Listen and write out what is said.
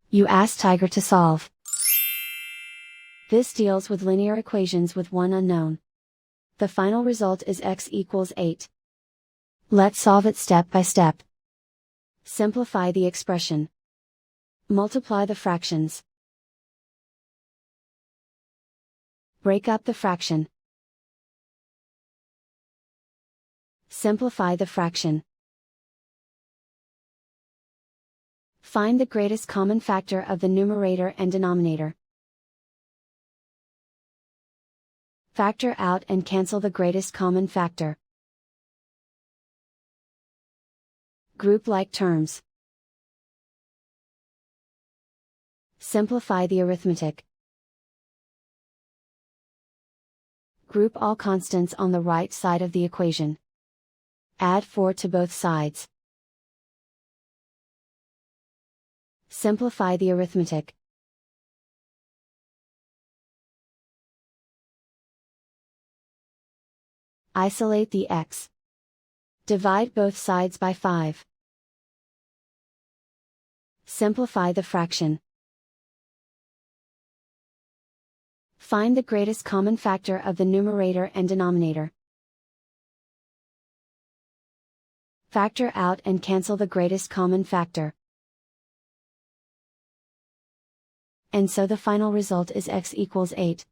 You ask Tiger to solve. This deals with linear equations with one unknown. The final result is x equals 8. Let's solve it step by step. Simplify the expression. Multiply the fractions. Break up the fraction. Simplify the fraction. Find the greatest common factor of the numerator and denominator. Factor out and cancel the greatest common factor. Group like terms. Simplify the arithmetic. Group all constants on the right side of the equation. Add 4 to both sides. Simplify the arithmetic. Isolate the x. Divide both sides by 5. Simplify the fraction. Find the greatest common factor of the numerator and denominator. Factor out and cancel the greatest common factor. And so the final result is x equals 8.